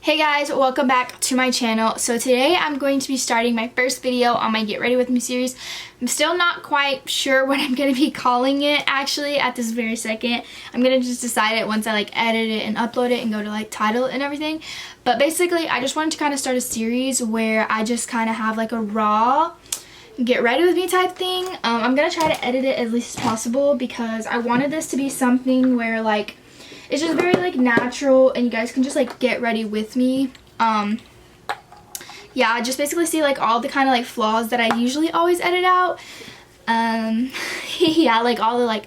Hey guys, welcome back to my channel. So today I'm going to be starting my first video on my Get Ready With Me series. I'm still not quite sure what I'm going to be calling it actually at this very second. I'm going to just decide it once I edit it and upload it and go to title it and everything. But basically I just wanted to kind of start a series where I just kind of have a raw get ready with me type thing. I'm going to try to edit it as least as possible because I wanted this to be something where it's just very natural and you guys can just get ready with me. Yeah, I just basically see all the kind of flaws that I usually always edit out. Yeah, all the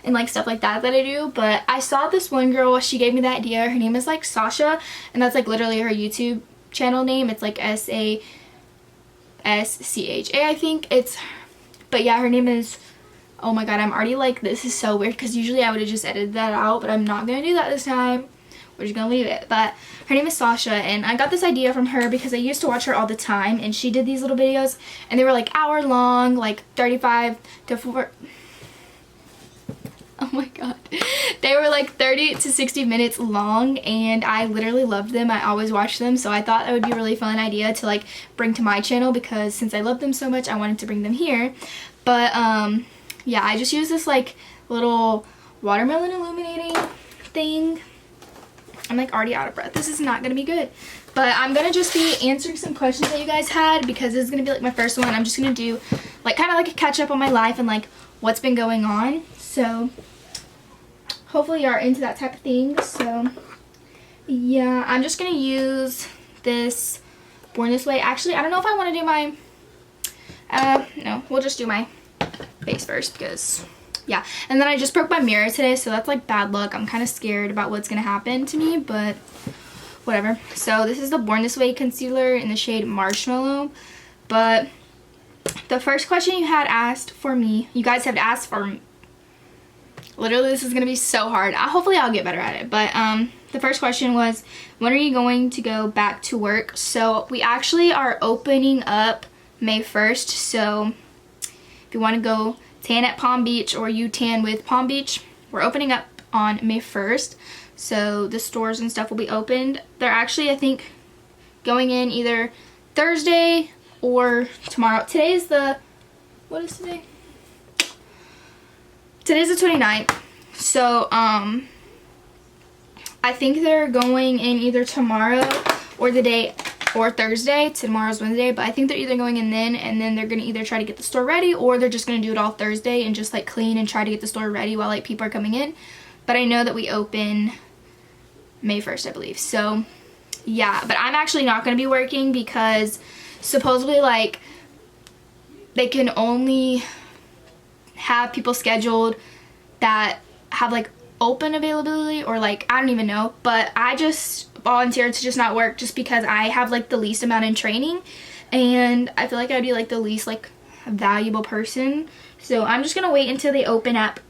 and stuff like that I do. But I saw this one girl, she gave me the idea. Her name is Sasha, and that's literally her YouTube channel name. It's SASCHA, I think. But yeah, her name is, oh my god, I'm already this is so weird because usually I would have just edited that out, but I'm not going to do that this time. We're just going to leave it. But her name is Sasha, and I got this idea from her because I used to watch her all the time, and she did these little videos, and they were hour long, 35 to 4. Oh my god. They were 30 to 60 minutes long, and I literally loved them. I always watched them, so I thought that would be a really fun idea to bring to my channel because since I love them so much, I wanted to bring them here. But yeah, I just use this little watermelon illuminating thing. I'm already out of breath. This is not gonna be good. But I'm gonna just be answering some questions that you guys had because this is gonna be my first one. I'm just gonna do kind of a catch up on my life and what's been going on. So hopefully you're into that type of thing. So yeah, I'm just gonna use this Born This Way. Actually, I don't know if I want to do my no, we'll just do my face first because yeah. And then I just broke my mirror today, so that's bad luck. I'm kind of scared about what's gonna happen to me, but whatever. So this is the Born This Way concealer in the shade Marshmallow. But the first question you had asked for me, you guys have asked for me. Literally, this is gonna be so hard. Hopefully I'll get better at it. But the first question was, when are you going to go back to work? So we actually are opening up May 1st, so if you want to go tan at Palm Beach or you tan with Palm Beach, we're opening up on May 1st. So the stores and stuff will be opened. They're actually, I think, going in either Thursday or tomorrow. Today's the, what is today? Today's the 29th. So I think they're going in either tomorrow or the day or Thursday. Tomorrow's Wednesday, but I think they're either going in then, and then they're gonna either try to get the store ready, or they're just gonna do it all Thursday and just clean and try to get the store ready while people are coming in. But I know that we open May 1st, I believe. So yeah, but I'm actually not gonna be working because supposedly they can only have people scheduled that have open availability, or I don't even know. But I just volunteered to just not work just because I have the least amount in training, and I feel I'd be the least valuable person. So I'm just gonna wait until they open up,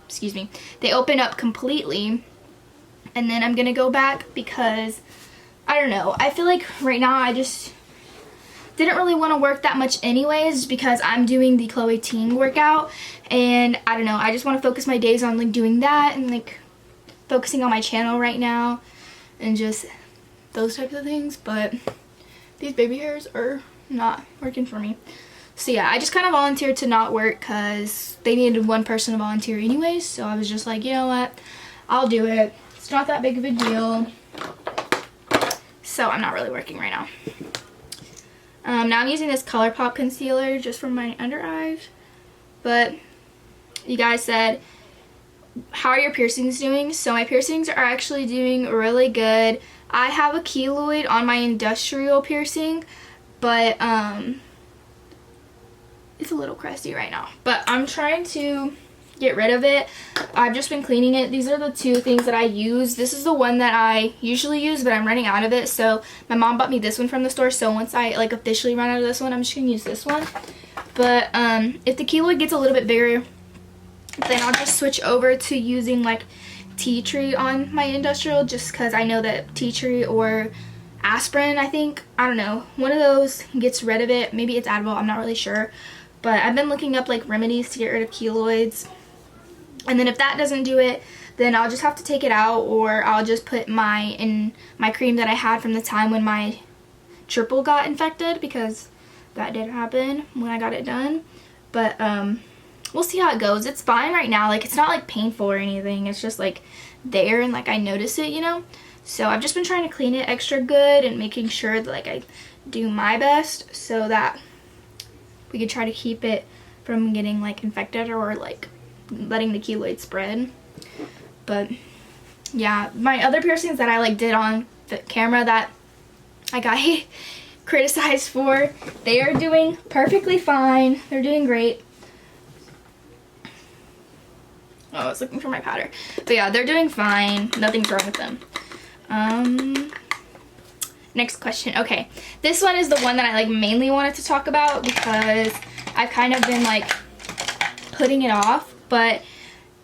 excuse me, they open up completely, and then I'm gonna go back because I don't know, I feel right now I just didn't really want to work that much anyways because I'm doing the Chloe Ting workout, and I don't know, I just want to focus my days on doing that and focusing on my channel right now and just those types of things. But these baby hairs are not working for me. So yeah, I just kind of volunteered to not work because they needed one person to volunteer anyways, so I was just you know what, I'll do it. It's not that big of a deal. So I'm not really working right now. Now I'm using this ColourPop concealer just for my under eyes. But you guys said, how are your piercings doing? So my piercings are actually doing really good. I have a keloid on my industrial piercing, but it's a little crusty right now. But I'm trying to get rid of it. I've just been cleaning it. These are the two things that I use. This is the one that I usually use, but I'm running out of it. So my mom bought me this one from the store. So once I officially run out of this one, I'm just gonna use this one. But if the keloid gets a little bit bigger, then I'll just switch over to using tea tree on my industrial, just because I know that tea tree or aspirin, I think, I don't know, one of those gets rid of it. Maybe it's Advil, I'm not really sure. But I've been looking up remedies to get rid of keloids. And then if that doesn't do it, then I'll just have to take it out, or I'll just put my cream that I had from the time when my triple got infected, because that did happen when I got it done. But we'll see how it goes. It's fine right now. Like, it's not like painful or anything. It's just like there, and like I notice it, you know. So I've just been trying to clean it extra good and making sure that like I do my best so that we could try to keep it from getting like infected or like letting the keloid spread. But yeah, my other piercings that I like did on the camera that I got criticized for, they are doing perfectly fine. They're doing great. Oh, I was looking for my powder. But yeah, they're doing fine. Nothing's wrong with them. Next question. Okay, this one is the one that I like mainly wanted to talk about because I've kind of been like putting it off. But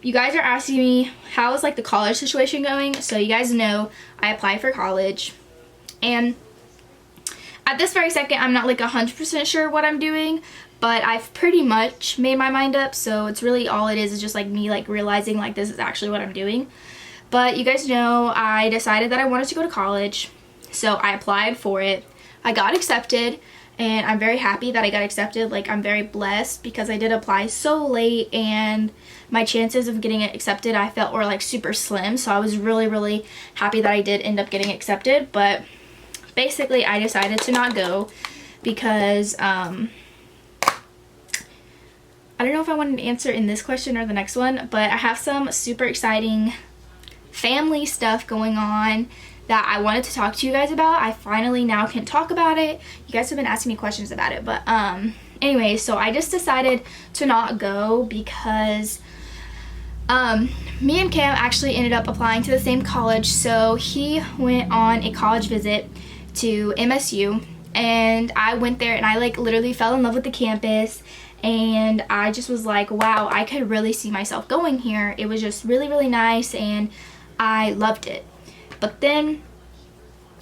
you guys are asking me, how is like the college situation going? So you guys know I applied for college, and at this very second I'm not like 100% sure what I'm doing, but I've pretty much made my mind up. So it's really all it is just like me like realizing like this is actually what I'm doing. But you guys know I decided that I wanted to go to college, so I applied for it. I got accepted, and I'm very happy that I got accepted. Like, I'm very blessed because I did apply so late, and my chances of getting it accepted I felt were like super slim. So I was really, really happy that I did end up getting accepted. But basically I decided to not go because I don't know if I wanted to answer in this question or the next one, but I have some super exciting family stuff going on that I wanted to talk to you guys about. I finally now can talk about it. You guys have been asking me questions about it, but anyway, so I just decided to not go because me and Cam actually ended up applying to the same college. So he went on a college visit to MSU, and I went there and I like literally fell in love with the campus, and I just was like, wow, I could really see myself going here. It was just really, really nice, and I loved it. But then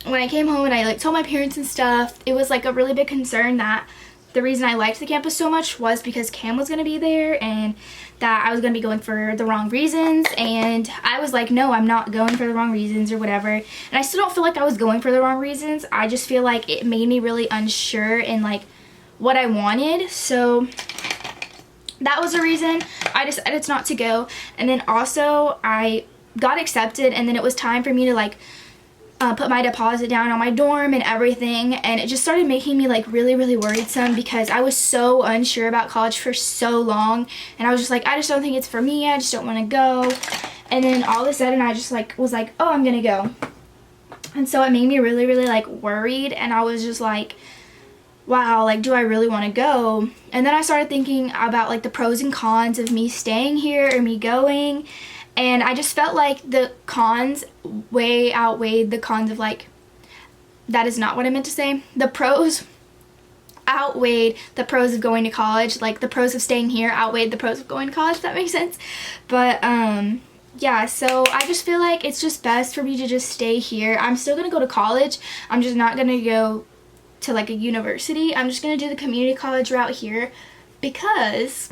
when I came home and I like told my parents and stuff, it was like a really big concern that the reason I liked the campus so much was because Cam was going to be there, and that I was going to be going for the wrong reasons. And I was like, no, I'm not going for the wrong reasons or whatever. And I still don't feel like I was going for the wrong reasons. I just feel like it made me really unsure in like what I wanted. So that was the reason I decided not to go. And then also I got accepted, and then it was time for me to like put my deposit down on my dorm and everything, and it just started making me like really, really worrisome because I was so unsure about college for so long, and I was just like, I just don't think it's for me, I just don't want to go. And then all of a sudden I just like was like, oh, I'm gonna go. And so it made me really, really like worried, and I was just like, wow, like, do I really want to go? And then I started thinking about like the pros and cons of me staying here or me going. And I just felt like the cons way outweighed the cons of like, that is not what I meant to say. The pros outweighed the pros of going to college. Like, the pros of staying here outweighed the pros of going to college, if that makes sense. But yeah, so I just feel like it's just best for me to just stay here. I'm still going to go to college. I'm just not going to go to like a university. I'm just going to do the community college route here because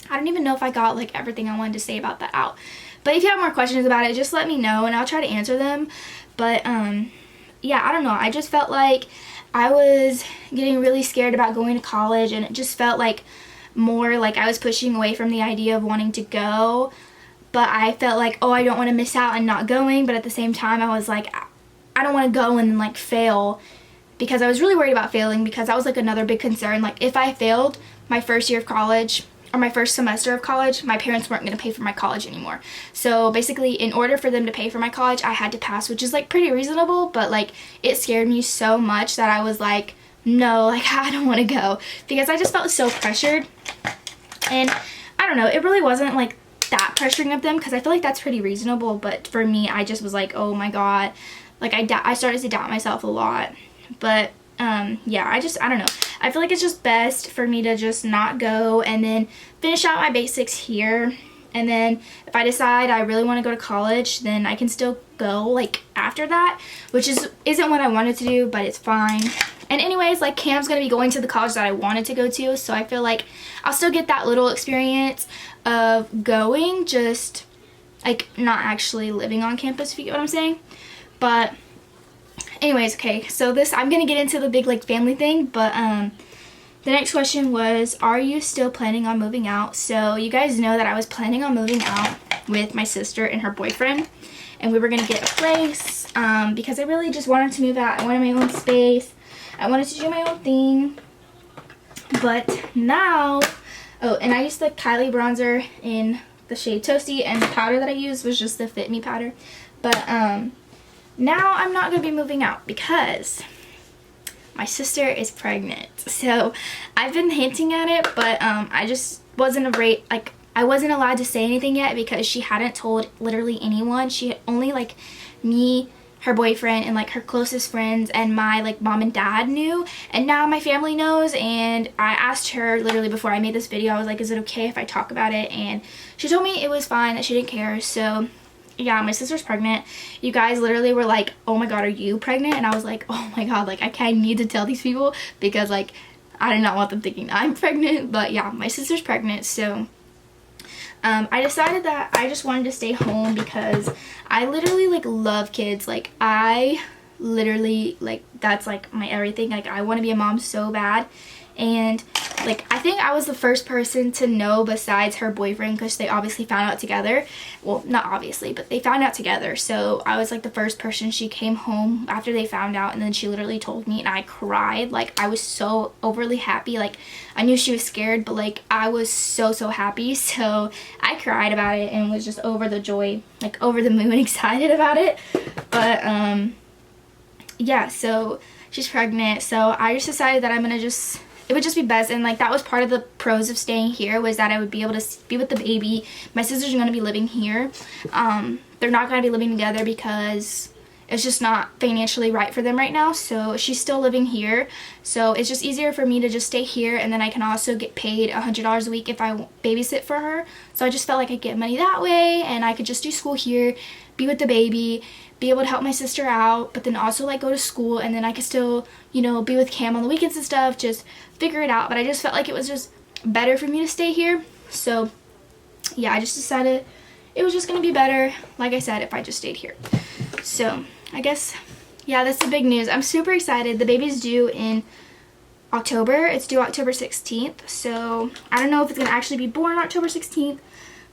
I don't even know if I got like everything I wanted to say about that out. But if you have more questions about it, just let me know and I'll try to answer them. But yeah, I don't know. I just felt like I was getting really scared about going to college, and it just felt like more like I was pushing away from the idea of wanting to go. But I felt like, oh, I don't want to miss out and not going. But at the same time, I was like, I don't want to go and like fail, because I was really worried about failing, because that was like another big concern. Like, if I failed my first year of college or my first semester of college, my parents weren't going to pay for my college anymore. So basically, in order for them to pay for my college, I had to pass, which is like pretty reasonable, but like it scared me so much that I was like, no, like I don't want to go, because I just felt so pressured. And I don't know, it really wasn't like that pressuring of them, because I feel like that's pretty reasonable, but for me, I just was like, oh my god, like I started to doubt myself a lot. But yeah, I don't know. I feel like it's just best for me to just not go and then finish out my basics here. And then if I decide I really want to go to college, then I can still go like after that, which isn't what I wanted to do, but it's fine. And anyways, like Cam's going to be going to the college that I wanted to go to, so I feel like I'll still get that little experience of going, just like not actually living on campus, if you get what I'm saying. But anyways, okay, so this, I'm gonna get into the big like family thing, but the next question was, are you still planning on moving out? So you guys know that I was planning on moving out with my sister and her boyfriend, and we were gonna get a place because I really just wanted to move out. I wanted my own space. I wanted to do my own thing. But now, oh, and I used the Kylie bronzer in the shade Toasty, and the powder that I used was just the Fit Me powder. But now I'm not gonna be moving out because my sister is pregnant. So I've been hinting at it, but I just wasn't I wasn't allowed to say anything yet because she hadn't told literally anyone. She had only like me, her boyfriend, and like her closest friends and my like mom and dad knew, and now my family knows. And I asked her literally before I made this video, I was like, is it okay if I talk about it? And she told me it was fine, that she didn't care. So yeah, my sister's pregnant. You guys literally were like, oh my god, are you pregnant? And I was like, oh my god, like I need to tell these people because like I did not want them thinking I'm pregnant. But yeah, my sister's pregnant. So I decided that I just wanted to stay home because I literally like love kids. Like I literally like, that's like my everything. Like I want to be a mom so bad. And like I think I was the first person to know besides her boyfriend, because they obviously found out together. Well, not obviously, but they found out together. So I was like the first person. She came home after they found out, and then she literally told me, and I cried. Like I was so overly happy. Like I knew she was scared, but like I was so happy. So I cried about it and was just over the joy, like over the moon excited about it. But yeah, so she's pregnant. So I just decided that it would just be best. And like that was part of the pros of staying here, was that I would be able to be with the baby. My sisters are going to be living here. They're not going to be living together because it's just not financially right for them right now. So she's still living here. So it's just easier for me to just stay here, and then I can also get paid $100 a week if I babysit for her. So I just felt like I could get money that way, and I could just do school here, be with the baby, be able to help my sister out, but then also like go to school, and then I could still, you know, be with Cam on the weekends and stuff, just figure it out. But I just felt like it was just better for me to stay here. So yeah, I just decided it was just gonna be better, like I said, if I just stayed here. So I guess, yeah, that's the big news. I'm super excited. The baby's due in October. It's due October 16th. So I don't know if it's gonna actually be born October 16th,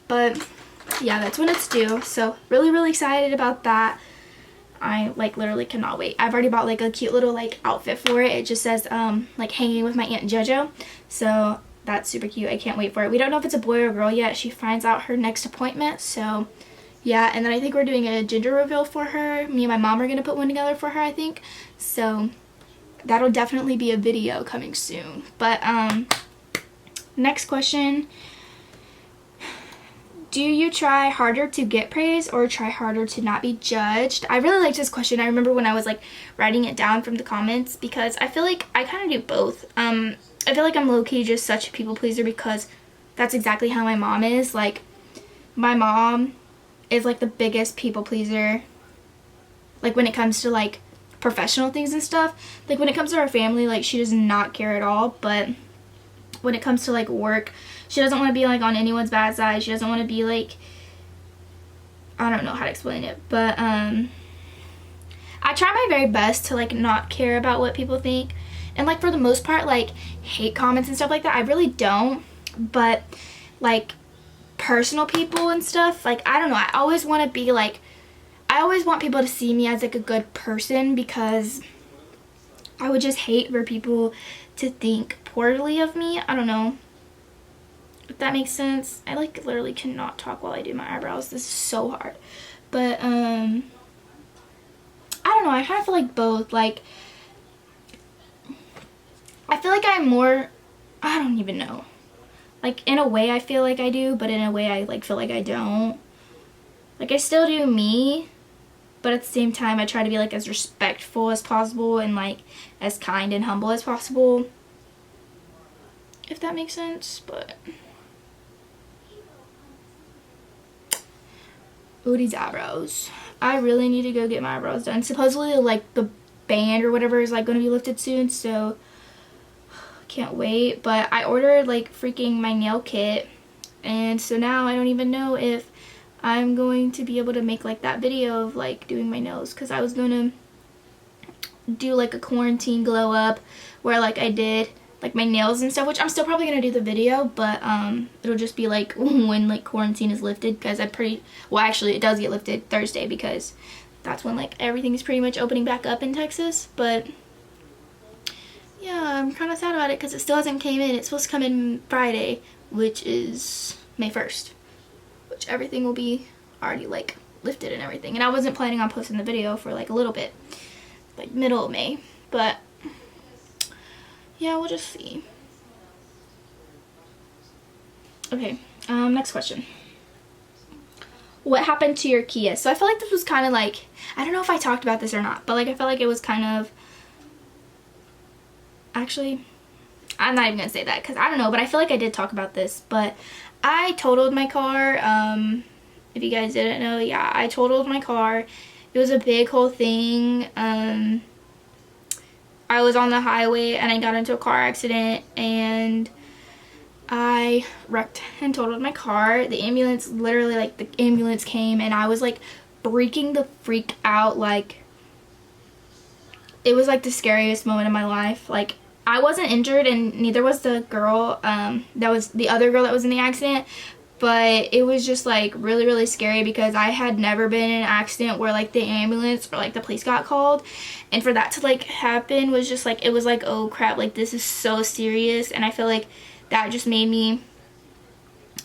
but yeah, that's when it's due. So really excited about that. I like literally cannot wait. I've already bought like a cute little like outfit for it. It just says like hanging with my Aunt JoJo. So that's super cute. I can't wait for it. We don't know if it's a boy or girl yet. She finds out her next appointment. So yeah, and then I think we're doing a gender reveal for her. Me and my mom are going to put one together for her, I think. So that'll definitely be a video coming soon. But next question. Do you try harder to get praise or try harder to not be judged? I really liked this question. I remember when I was like writing it down from the comments, because I feel like I kind of do both. I feel like I'm low-key just such a people pleaser because that's exactly how my mom is. Like my mom is like the biggest people pleaser, like when it comes to like professional things and stuff. Like when it comes to our family, like she does not care at all. But when it comes to like work, she doesn't want to be like on anyone's bad side. She doesn't want to be like, I don't know how to explain it, but I try my very best to like not care about what people think. And like for the most part, like hate comments and stuff like that, I really don't. But like personal people and stuff, like I don't know, I always want to be like, I always want people to see me as like a good person, because I would just hate for people to think poorly of me. I don't know if that makes sense. I like literally cannot talk while I do my eyebrows. This is so hard. But I don't know, I kind of feel like both. Like I feel like I'm more, I don't even know. Like in a way I feel like I do, but in a way I like feel like I don't. Like I still do me, but at the same time I try to be like as respectful as possible and like as kind and humble as possible, if that makes sense. But ooh, these eyebrows. I really need to go get my eyebrows done. Supposedly like the band or whatever is like going to be lifted soon, so can't wait. But I ordered like freaking my nail kit, and so now I don't even know if I'm going to be able to make like that video of like doing my nails, because I was going to do like a quarantine glow up where like I did like my nails and stuff, which I'm still probably gonna do the video, but it'll just be like when like quarantine is lifted, because well, actually it does get lifted Thursday, because that's when like everything's pretty much opening back up in Texas. But yeah, I'm kind of sad about it because it still hasn't came in. It's supposed to come in Friday, which is May 1st, which everything will be already like lifted and everything. And I wasn't planning on posting the video for like a little bit, like middle of May, but yeah, we'll just see. Okay, next question. What happened to your Kia? So I feel like this was kind of like, I don't know if I talked about this or not, but like I felt like it was kind of, actually, I'm not even gonna say that because I don't know, but I feel like I did talk about this. But I totaled my car. If you guys didn't know, yeah, I totaled my car. It was a big whole thing. I was on the highway and I got into a car accident and I wrecked and totaled my car. The ambulance, literally, like, the ambulance came and I was like freaking the freak out. Like, it was like the scariest moment of my life. Like, I wasn't injured and neither was the girl, that was the other girl that was in the accident, but it was just like really, really scary because I had never been in an accident where like the ambulance or like the police got called, and for that to like happen was just like, it was like, oh crap, like this is so serious. And I feel like that just made me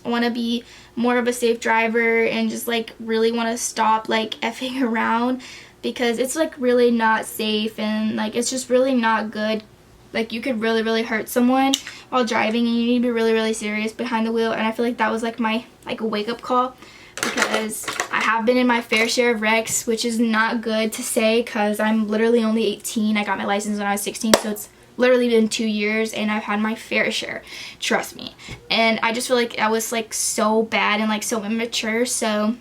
want to be more of a safe driver and just like really want to stop like effing around, because it's like really not safe and like it's just really not good. Like, you could really, really hurt someone while driving, and you need to be really, really serious behind the wheel. And I feel like that was like my like a wake-up call, because I have been in my fair share of wrecks, which is not good to say because I'm literally only 18. I got my license when I was 16, so it's literally been 2 years and I've had my fair share, trust me. And I just feel like I was like so bad and like so immature. So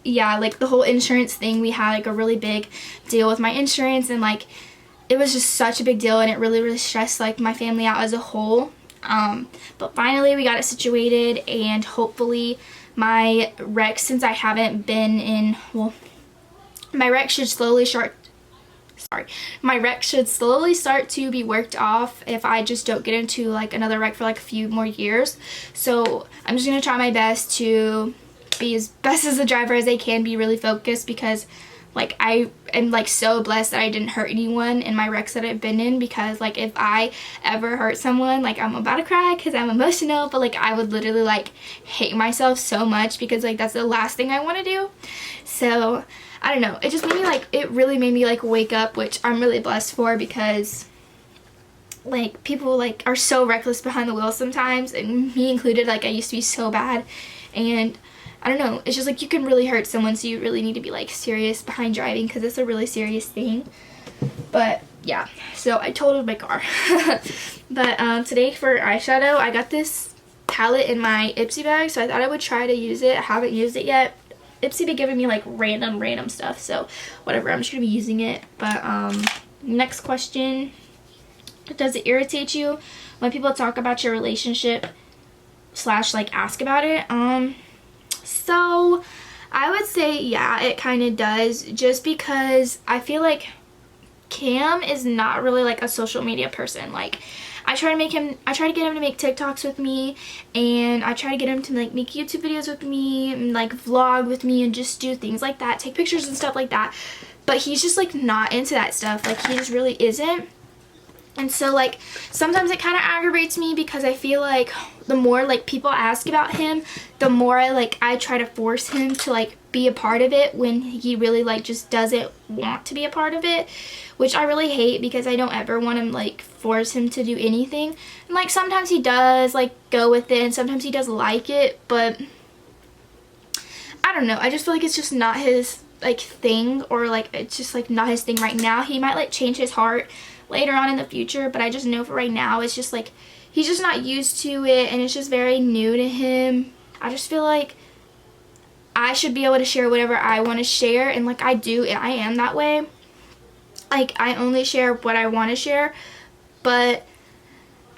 yeah, like the whole insurance thing, we had like a really big deal with my insurance, and like it was just such a big deal, and it really, really stressed like my family out as a whole. But finally we got it situated, and hopefully my wreck, since I haven't been in, well, my wreck should slowly start to be worked off if I just don't get into like another wreck for like a few more years. So I'm just gonna try my best to be as best as a driver as I can, be really focused, because like I am like so blessed that I didn't hurt anyone in my wrecks that I've been in, because like if I ever hurt someone, like I'm about to cry because I'm emotional, but like I would literally like hate myself so much, because like that's the last thing I want to do. So I don't know, it just made me like, it really made me like wake up, which I'm really blessed for, because like people like are so reckless behind the wheel sometimes, and me included. Like I used to be so bad, and I don't know, it's just like you can really hurt someone, so you really need to be like serious behind driving, because it's a really serious thing. But yeah, so I totaled my car. But today for eyeshadow, I got this palette in my Ipsy bag, so I thought I would try to use it. I haven't used it yet. Ipsy been giving me like random stuff, so whatever, I'm just gonna be using it. But next question: does it irritate you when people talk about your relationship / like ask about it? So I would say yeah, it kind of does, just because I feel like Cam is not really like a social media person. Like I try to get him to make TikToks with me, and I try to get him to like make YouTube videos with me and like vlog with me and just do things like that, take pictures and stuff like that. But he's just like not into that stuff. Like he just really isn't. And so like sometimes it kind of aggravates me, because I feel like the more like people ask about him, the more I try to force him to like be a part of it, when he really like just doesn't want to be a part of it, which I really hate, because I don't ever want to like force him to do anything. And like sometimes he does like go with it, and sometimes he does like it, but I don't know, I just feel like it's just not his like thing, or like it's just like not his thing right now. He might like change his heart later on in the future, but I just know for right now it's just like he's just not used to it, and it's just very new to him. I just feel like I should be able to share whatever I want to share, and like I do, and I am that way. Like I only share what I want to share, but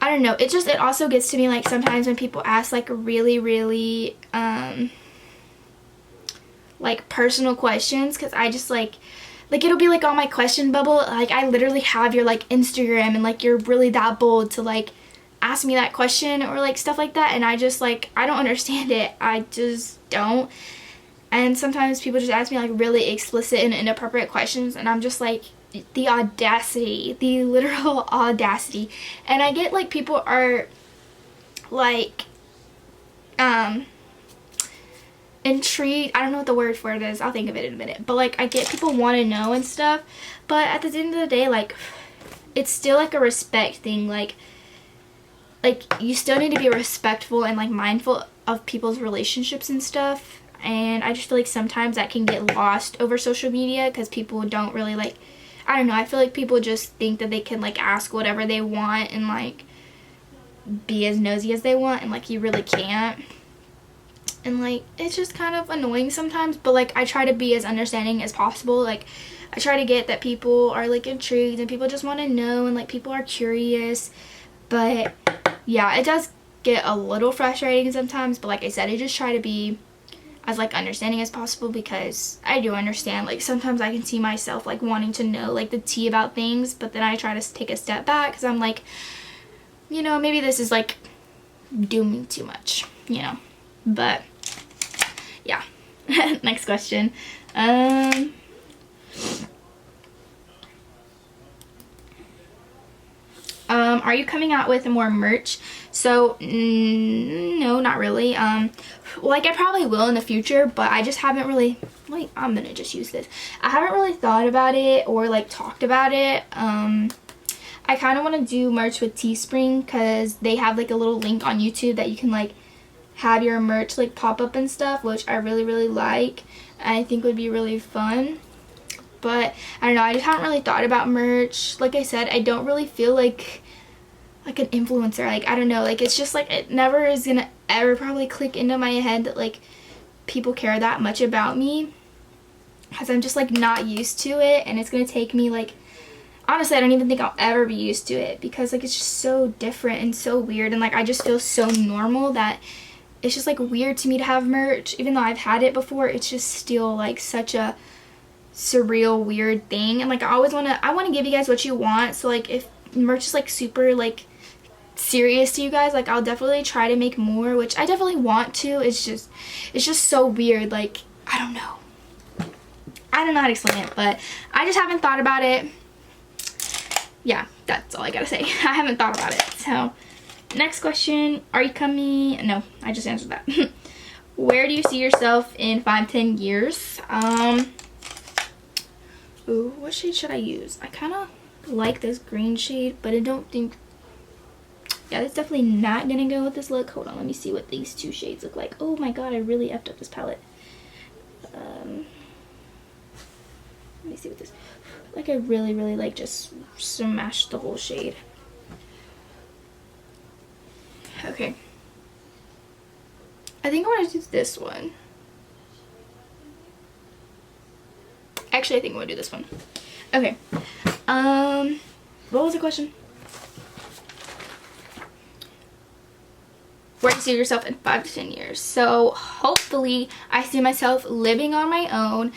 I don't know, it also gets to me like sometimes when people ask like really like personal questions, because I just like it'll be like on my question bubble, like I literally have your like Instagram and like you're really that bold to like ask me that question or like stuff like that, and I just like I don't understand it. I just don't. And sometimes people just ask me like really explicit and inappropriate questions, and I'm just like, the audacity, the literal audacity. And I get like people are like intrigued, I don't know what the word for it is, I'll think of it in a minute, but like I get people want to know and stuff, but at the end of the day, like it's still like a respect thing. Like you still need to be respectful and like mindful of people's relationships and stuff, and I just feel like sometimes that can get lost over social media because people don't really like, I don't know, I feel like people just think that they can like ask whatever they want and like be as nosy as they want, and like you really can't. And like it's just kind of annoying sometimes, but like I try to be as understanding as possible. Like I try to get that people are like intrigued and people just want to know, and like people are curious. But yeah, it does get a little frustrating sometimes, but like I said, I just try to be as like understanding as possible, because I do understand like sometimes I can see myself like wanting to know like the tea about things, but then I try to take a step back because I'm like, you know, maybe this is like doing too much, you know. But yeah. Next question. Are you coming out with more merch? So no, not really. Like I probably will in the future, but I just haven't really, like, I'm gonna just use this, I haven't really thought about it or like talked about it. I kind of want to do merch with Teespring because they have like a little link on YouTube that you can like have your merch like pop up and stuff, which I really like and I think would be really fun. But I don't know, I just haven't really thought about merch. Like I said, I don't really feel like an influencer. Like I don't know, like it's just like it never is gonna ever probably click into my head that like people care that much about me, because I'm just like not used to it, and it's gonna take me like, honestly I don't even think I'll ever be used to it, because like it's just so different and so weird, and like I just feel so normal that it's just like weird to me to have merch. Even though I've had it before, it's just still like such a surreal weird thing. And like I want to give you guys what you want, so like if merch is like super like serious to you guys, like I'll definitely try to make more, which I definitely want to. It's just so weird. Like I don't know how to explain it, but I just haven't thought about it. Yeah, that's all I gotta say. I haven't thought about it. So next question, are you coming? No, I just answered that. Where do you see yourself in 5-10 years? Ooh, what shade should I use? I kind of like this green shade, but I don't think, yeah, that's definitely not gonna go with this look. Hold on, let me see what these two shades look like. Oh my god, I really effed up this palette. Let me see what this, like I really like just smashed the whole shade. Okay, I think I want to do this one. Actually, I think I'm gonna do this one. Okay. What was the question? Where do you see yourself in 5-10 years? So hopefully I see myself living on my own.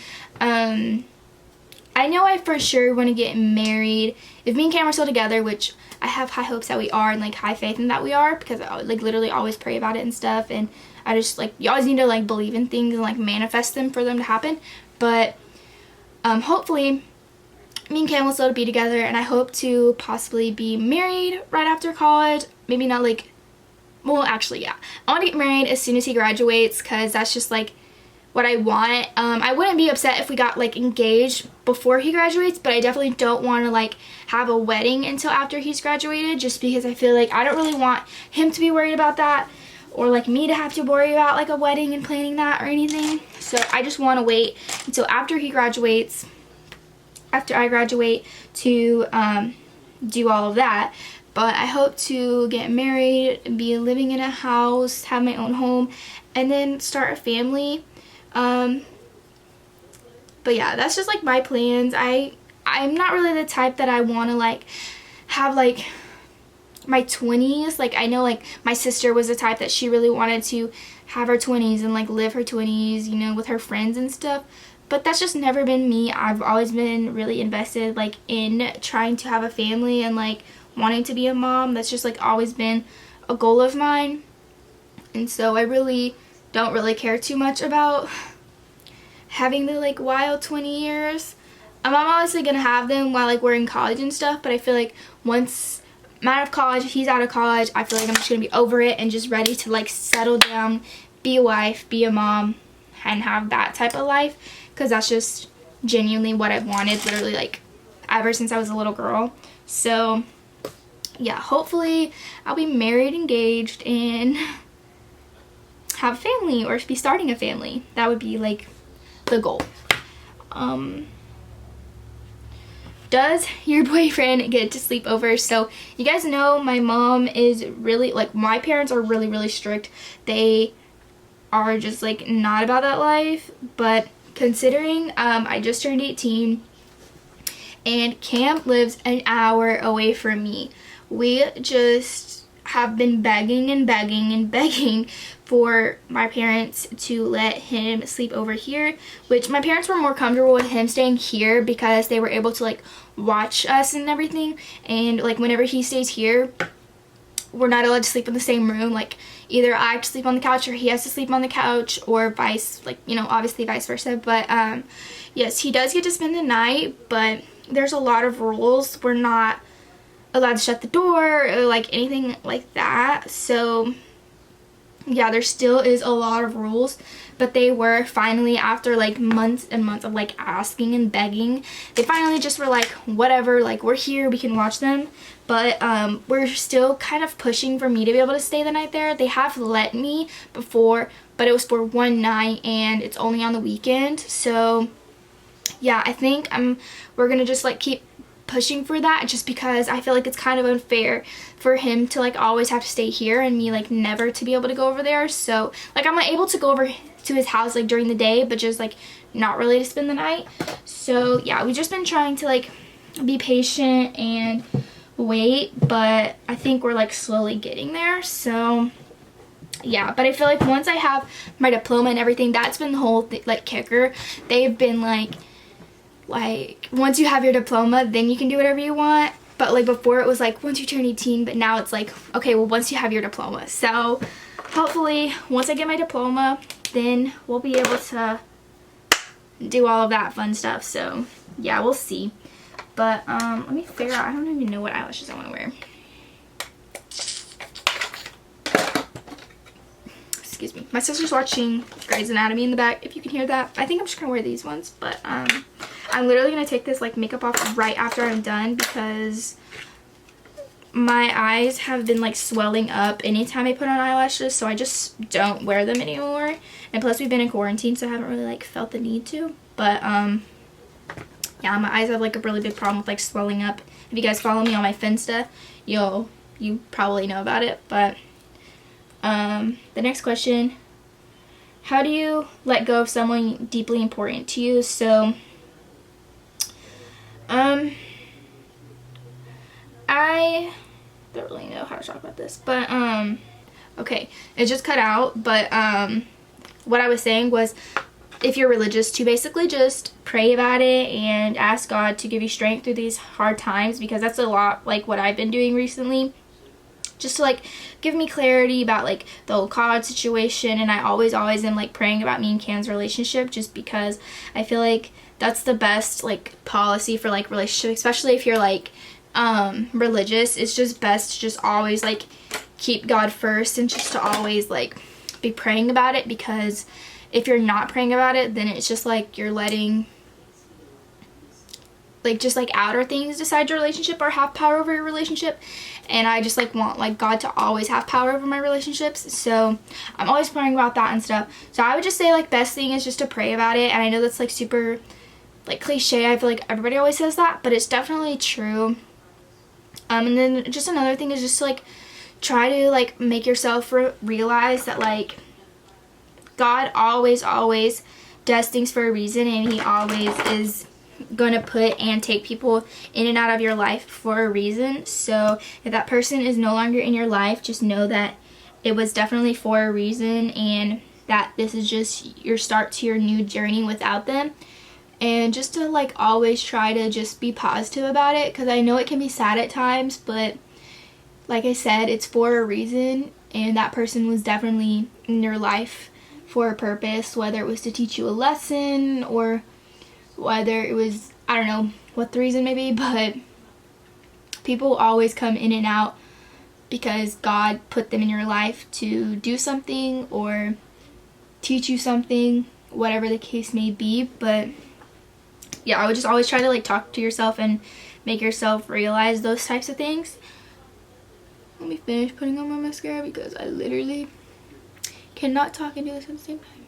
I know I for sure want to get married. If me and Cam are still together, which I have high hopes that we are, and like high faith in that we are, because I like literally always pray about it and stuff, and I just like, you always need to like believe in things and like manifest them for them to happen. But hopefully me and Cam will still be together, and I hope to possibly be married right after college. Maybe not like, well actually yeah, I want to get married as soon as he graduates, because that's just like what I want. I wouldn't be upset if we got like engaged before he graduates, but I definitely don't want to like have a wedding until after he's graduated, just because I feel like I don't really want him to be worried about that, or like me to have to worry about like a wedding and planning that or anything. So I just want to wait until after he graduates, after I graduate, to do all of that. But I hope to get married, be living in a house, have my own home, and then start a family. But yeah, that's just like my plans. I'm not really the type that I want to like have like my 20s, like I know like my sister was the type that she really wanted to have her 20s and like live her 20s, you know, with her friends and stuff. But that's just never been me. I've always been really invested like in trying to have a family and like wanting to be a mom. That's just like always been a goal of mine. And so I really don't really care too much about having the like wild 20 years. I'm obviously gonna have them while like we're in college and stuff, but I feel like once I'm out of college, he's out of college, I feel like I'm just gonna be over it and just ready to like settle down, be a wife, be a mom, and have that type of life, because that's just genuinely what I've wanted literally like ever since I was a little girl. So yeah, hopefully I'll be married, engaged, and have a family or be starting a family. That would be like the goal. Does your boyfriend get to sleep over? So you guys know my mom is really like, my parents are really strict. They are just like not about that life, but considering I just turned 18 and Cam lives an hour away from me, we just have been begging for my parents to let him sleep over here, which my parents were more comfortable with him staying here because they were able to like watch us and everything. And like whenever he stays here, we're not allowed to sleep in the same room. Like either I have to sleep on the couch or he has to sleep on the couch, or vice, like, you know, obviously vice versa. But yes, he does get to spend the night, but there's a lot of rules. We're not allowed to shut the door or like anything like that. So yeah, there still is a lot of rules, but they were finally, after like months and months of like asking and begging, they finally just were like, whatever, like we're here, we can watch them. But we're still kind of pushing for me to be able to stay the night there. They have let me before, but it was for one night and it's only on the weekend. So yeah, I think we're gonna just like keep pushing for that, just because I feel like it's kind of unfair for him to like always have to stay here and me like never to be able to go over there. So like I'm able to go over to his house like during the day, but just like not really to spend the night. So yeah, we've just been trying to like be patient and wait, but I think we're like slowly getting there. So yeah, but I feel like once I have my diploma and everything, that's been the whole like kicker. They've been like once you have your diploma, then you can do whatever you want. But like before it was like once you turn 18, but now it's like, okay, well once you have your diploma. So hopefully once I get my diploma, then we'll be able to do all of that fun stuff. So yeah, we'll see. But let me figure out, I don't even know what eyelashes I want to wear. Excuse me. My sister's watching Grey's Anatomy in the back, if you can hear that. I think I'm just gonna wear these ones, but I'm literally gonna take this like makeup off right after I'm done, because my eyes have been like swelling up anytime I put on eyelashes, so I just don't wear them anymore. And plus we've been in quarantine, so I haven't really like felt the need to. But yeah, my eyes have like a really big problem with like swelling up. If you guys follow me on my Finsta, you probably know about it. But the next question, how do you let go of someone deeply important to you? So I don't really know how to talk about this, but okay, it just cut out. But what I was saying was, if you're religious, to basically just pray about it and ask God to give you strength through these hard times, because that's a lot like what I've been doing recently, just to like give me clarity about like the whole college situation. And I always am like praying about me and Cam's relationship, just because I feel like that's the best like policy for like relationship, especially if you're like religious. It's just best to just always like keep God first and just to always like be praying about it, because if you're not praying about it, then it's just like you're letting like just like outer things decide your relationship or have power over your relationship. And I just like want like God to always have power over my relationships, so I'm always praying about that and stuff. So I would just say like best thing is just to pray about it. And I know that's like super like cliche, I feel like everybody always says that, but it's definitely true. And then just another thing is just to, like, try to like make yourself realize that like God always does things for a reason, and he always is going to put and take people in and out of your life for a reason. So if that person is no longer in your life, just know that it was definitely for a reason, and that this is just your start to your new journey without them. And just to like always try to just be positive about it, because I know it can be sad at times, but like I said, it's for a reason, and that person was definitely in your life for a purpose, whether it was to teach you a lesson or whether it was, I don't know what the reason may be, but people always come in and out because God put them in your life to do something or teach you something, whatever the case may be. But yeah, I would just always try to like talk to yourself and make yourself realize those types of things. Let me finish putting on my mascara because I literally cannot talk and do this at the same time.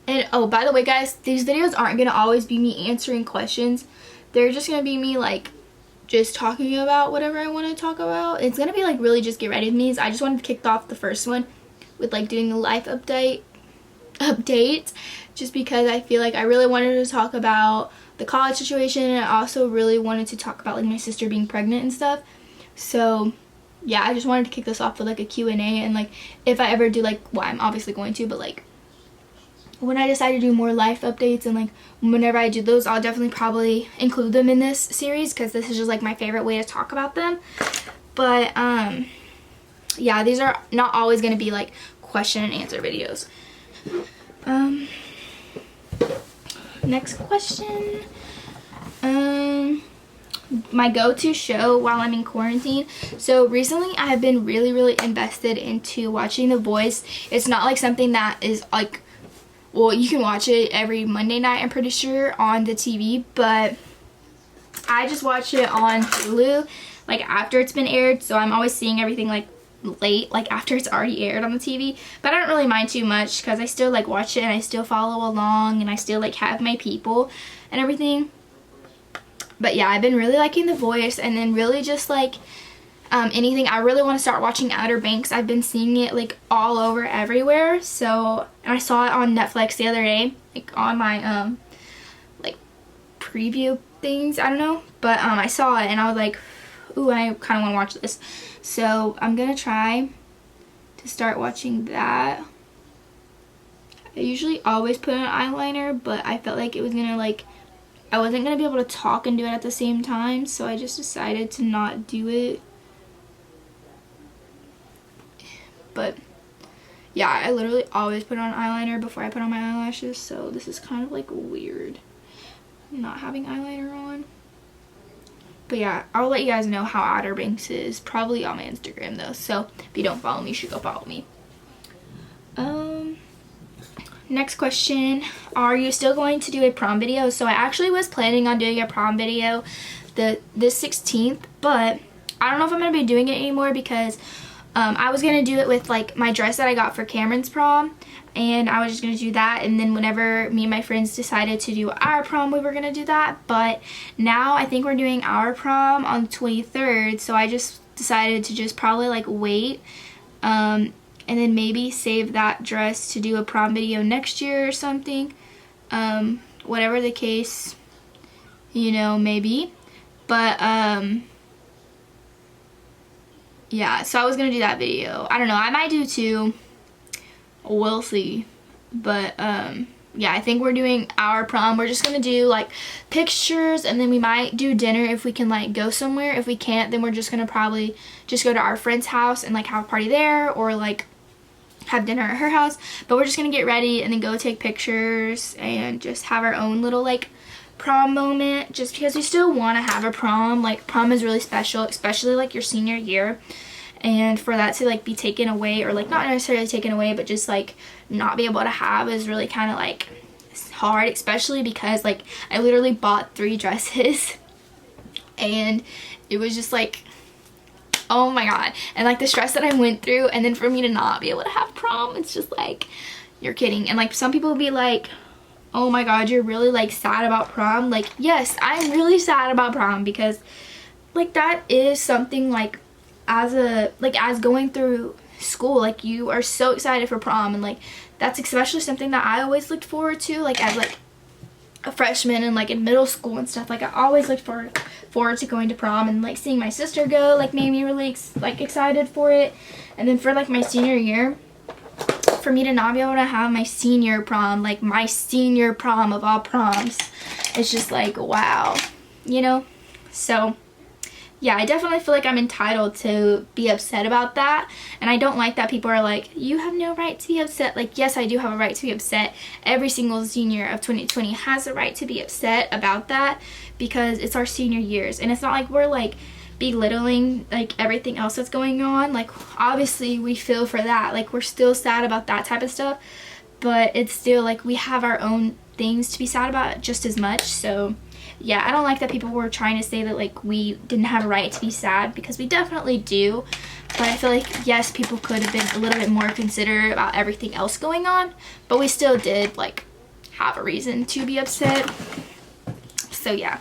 And oh, by the way guys, these videos aren't gonna always be me answering questions. They're just gonna be me like just talking about whatever I want to talk about. It's gonna be like really just get ready with me. I just wanted to kick off the first one with like doing a life update just because I feel like I really wanted to talk about the college situation, and I also really wanted to talk about like my sister being pregnant and stuff. So yeah, I just wanted to kick this off with like a Q&A, and like if I ever do like, well, I'm obviously going to, but like when I decide to do more life updates and like whenever I do those, I'll definitely probably include them in this series because this is just like my favorite way to talk about them. But yeah, these are not always going to be like question and answer videos. Next question. My go-to show while I'm in quarantine. So recently I have been really invested into watching The Voice. It's not like something that is like, well, you can watch it every Monday night, I'm pretty sure, on the TV, but I just watch it on Hulu like after it's been aired, so I'm always seeing everything like late, like after it's already aired on the TV. But I don't really mind too much because I still like watch it and I still follow along and I still like have my people and everything. But yeah, I've been really liking The Voice, and then really just like anything. I really want to start watching Outer Banks. I've been seeing it like all over everywhere. So, and I saw it on Netflix the other day, like on my like preview things, I don't know, but I saw it and I was like, ooh, I kind of want to watch this. So I'm gonna try to start watching that. I usually always put on eyeliner, but I felt like it was gonna like, I wasn't gonna be able to talk and do it at the same time, so I just decided to not do it. But yeah, I literally always put on eyeliner before I put on my eyelashes, so this is kind of like weird not having eyeliner on. But yeah, I'll let you guys know how Outer Banks is probably on my Instagram though, so if you don't follow me, you should go follow me. Next question, are you still going to do a prom video? So I actually was planning on doing a prom video this 16th, but I don't know if I'm going to be doing it anymore because I was going to do it with like my dress that I got for Cameron's prom, and I was just going to do that, and then whenever me and my friends decided to do our prom, we were going to do that. But now I think we're doing our prom on the 23rd, so I just decided to just probably like wait and then maybe save that dress to do a prom video next year or something. Whatever the case, you know, maybe. But yeah, so I was gonna do that video. I don't know, I might do two, we'll see. But yeah, I think we're doing our prom. We're just gonna do like pictures, and then we might do dinner if we can like go somewhere. If we can't, then we're just gonna probably just go to our friend's house and like have a party there, or like have dinner at her house. But we're just gonna get ready and then go take pictures and just have our own little like prom moment, just because we still want to have a prom. Like prom is really special, especially like your senior year, and for that to like be taken away, or like not necessarily taken away, but just like not be able to have, is really kind of like hard, especially because like I literally bought 3 dresses and it was just like, oh my god. And like the stress that I went through, and then for me to not be able to have prom, it's just like, you're kidding. And like some people will be like, oh my god, you're really like sad about prom. Like, yes, I'm really sad about prom, because like that is something like as going through school, like you are so excited for prom, and like that's especially something that I always looked forward to, like as like a freshman and like in middle school and stuff. Like I always looked forward to going to prom, and like seeing my sister go like made me really excited for it. And then for like my senior year, for me to not be able to have my senior prom, like my senior prom of all proms, it's just like wow, you know. So yeah, I definitely feel like I'm entitled to be upset about that, and I don't like that people are like, you have no right to be upset. Like, yes, I do have a right to be upset. Every single senior of 2020 has a right to be upset about that, because it's our senior years, and it's not like we're like belittling like everything else that's going on. Like obviously we feel for that, like we're still sad about that type of stuff, but it's still like we have our own things to be sad about just as much. So yeah, I don't like that people were trying to say that like we didn't have a right to be sad, because we definitely do. But I feel like yes, people could have been a little bit more considerate about everything else going on, but we still did like have a reason to be upset. So yeah,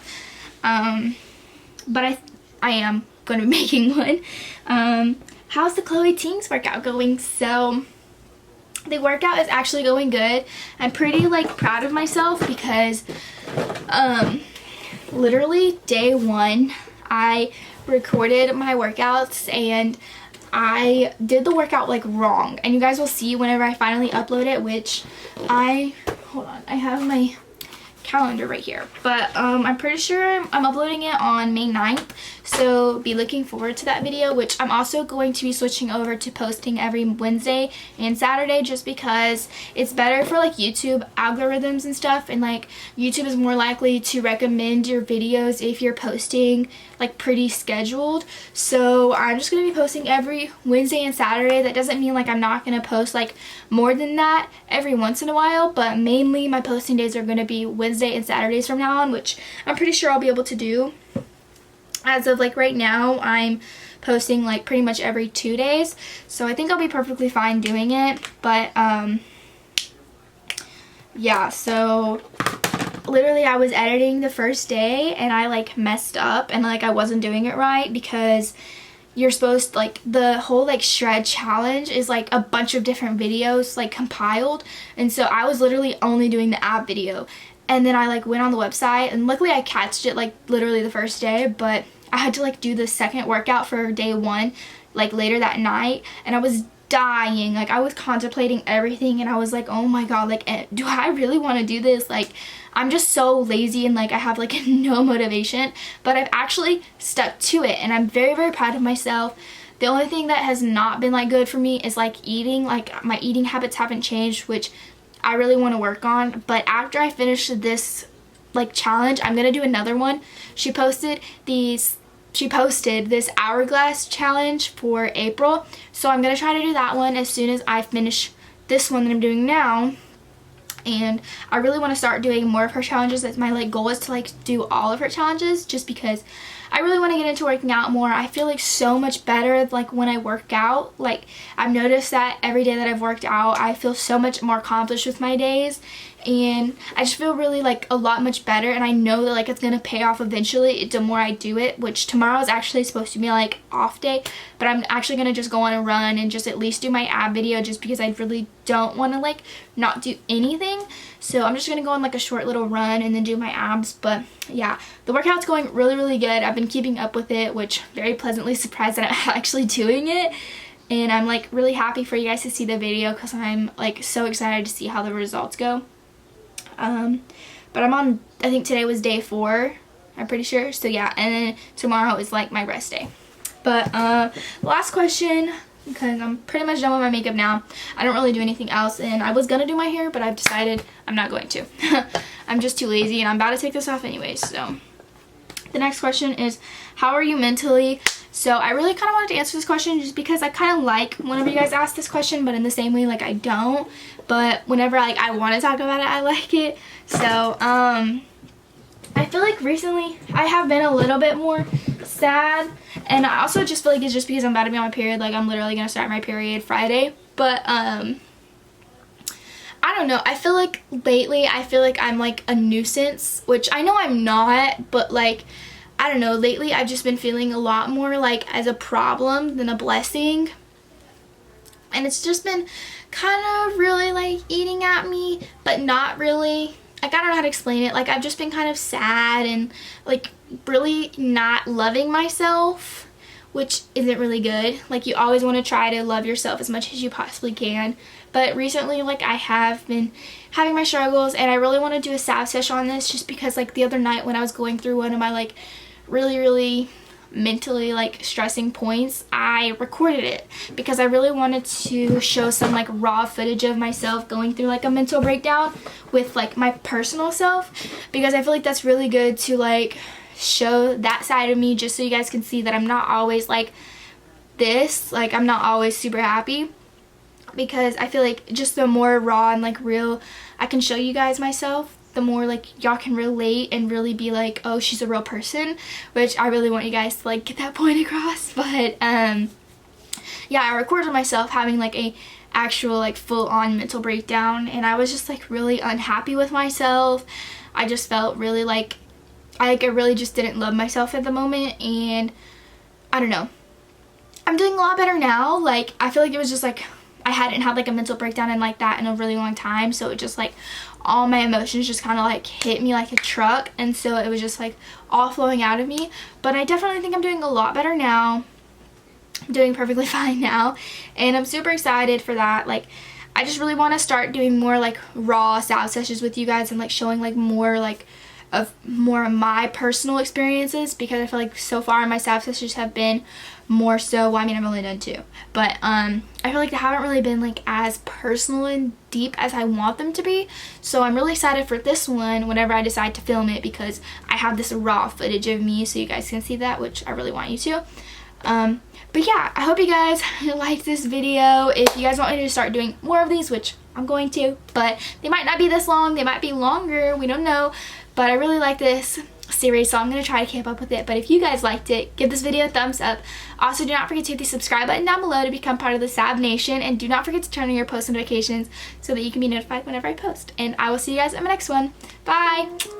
but I am going to be making one. How's the Chloe Tings workout going? So the workout is actually going good. I'm pretty like proud of myself, because literally day one I recorded my workouts and I did the workout like wrong, and you guys will see whenever I finally upload it, which hold on, I have my calendar right here, but I'm pretty sure I'm uploading it on May 9th, so be looking forward to that video, which I'm also going to be switching over to posting every Wednesday and Saturday, just because it's better for like YouTube algorithms and stuff, and like YouTube is more likely to recommend your videos if you're posting like pretty scheduled. So I'm just going to be posting every Wednesday and Saturday. That doesn't mean like I'm not going to post like more than that every once in a while, but mainly my posting days are going to be Wednesday and Saturdays from now on, which I'm pretty sure I'll be able to do. As of like right now, I'm posting like pretty much every 2 days, so I think I'll be perfectly fine doing it. But yeah, so literally I was editing the first day and I like messed up, and like I wasn't doing it right, because you're supposed to, like, the whole like shred challenge is like a bunch of different videos like compiled, and so I was literally only doing the ab video. And then I like went on the website, and luckily I catched it like literally the first day, but I had to like do the second workout for day one like later that night, and I was dying. Like I was contemplating everything, and I was like, oh my god, like do I really want to do this? Like I'm just so lazy, and like I have like no motivation, but I've actually stuck to it, and I'm very, very proud of myself. The only thing that has not been like good for me is like eating. Like my eating habits haven't changed, which I really want to work on. But after I finish this like challenge, I'm gonna do another one. She posted this hourglass challenge for April, so I'm gonna try to do that one as soon as I finish this one that I'm doing now. And I really want to start doing more of her challenges. That's my like goal, is to like do all of her challenges, just because I really want to get into working out more. I feel like so much better like when I work out. Like I've noticed that every day that I've worked out, I feel so much more accomplished with my days, and I just feel really like a lot much better, and I know that like it's gonna pay off eventually the more I do it, which tomorrow is actually supposed to be like off day, but I'm actually gonna just go on a run and just at least do my ab video, just because I really don't want to like not do anything. So I'm just gonna go on like a short little run and then do my abs. But yeah, the workout's going really, really good. I've been keeping up with it, which very pleasantly surprised that I'm actually doing it. And I'm like really happy for you guys to see the video, because I'm like so excited to see how the results go. But I'm on, I think today was day 4, I'm pretty sure. So yeah, and then tomorrow is like my rest day. But last question, because I'm pretty much done with my makeup now. I don't really do anything else, and I was gonna do my hair, but I've decided I'm not going to. I'm just too lazy, and I'm about to take this off anyways. So the next question is, how are you mentally? So I really kind of wanted to answer this question, just because I kind of like whenever you guys ask this question, but in the same way like I don't. But whenever like I want to talk about it, I like it. So I feel like recently I have been a little bit more sad, and I also just feel like it's just because I'm about to be on my period. Like I'm literally gonna start my period Friday. But I don't know, I feel like lately I feel like I'm like a nuisance, which I know I'm not, but like I don't know, lately I've just been feeling a lot more like as a problem than a blessing. and it's just been kind of really like eating at me, but not really. Like, I don't know how to explain it. Like, I've just been kind of sad and like really not loving myself, which isn't really good. Like, you always want to try to love yourself as much as you possibly can. But recently, like, I have been having my struggles, and I really want to do a salve session on this, just because like the other night when I was going through one of my like really mentally like stressing points, I recorded it because I really wanted to show some like raw footage of myself going through like a mental breakdown with like my personal self, because I feel like that's really good to like show that side of me, just so you guys can see that I'm not always like this, like I'm not always super happy, because I feel like just the more raw and like real I can show you guys myself, the more like y'all can relate and really be like, oh, she's a real person, which I really want you guys to like get that point across. But yeah, I recorded myself having like a actual like full-on mental breakdown, and I was just like really unhappy with myself. I just felt really like I really just didn't love myself at the moment, and I don't know, I'm doing a lot better now. Like, I feel like it was just like I hadn't had like a mental breakdown and like that in a really long time, so it just like all my emotions just kind of like hit me like a truck, and so it was just like all flowing out of me. But I definitely think I'm doing a lot better now. I'm doing perfectly fine now, and I'm super excited for that. Like, I just really want to start doing more like raw salve sessions with you guys, and like showing like more of my personal experiences, because I feel like so far my salve sessions have been more so, well, I mean, I've only done 2, but I feel like they haven't really been like as personal and deep as I want them to be. So I'm really excited for this one whenever I decide to film it, because I have this raw footage of me so you guys can see that, which I really want you to. But yeah, I hope you guys liked this video. If you guys want me to start doing more of these, which I'm going to, but they might not be this long, they might be longer, we don't know. But I really like this series, so I'm going to try to keep up with it. But if you guys liked it, give this video a thumbs up. Also, do not forget to hit the subscribe button down below to become part of the Sav Nation, and do not forget to turn on your post notifications so that you can be notified whenever I post. And I will see you guys in my next one. Bye!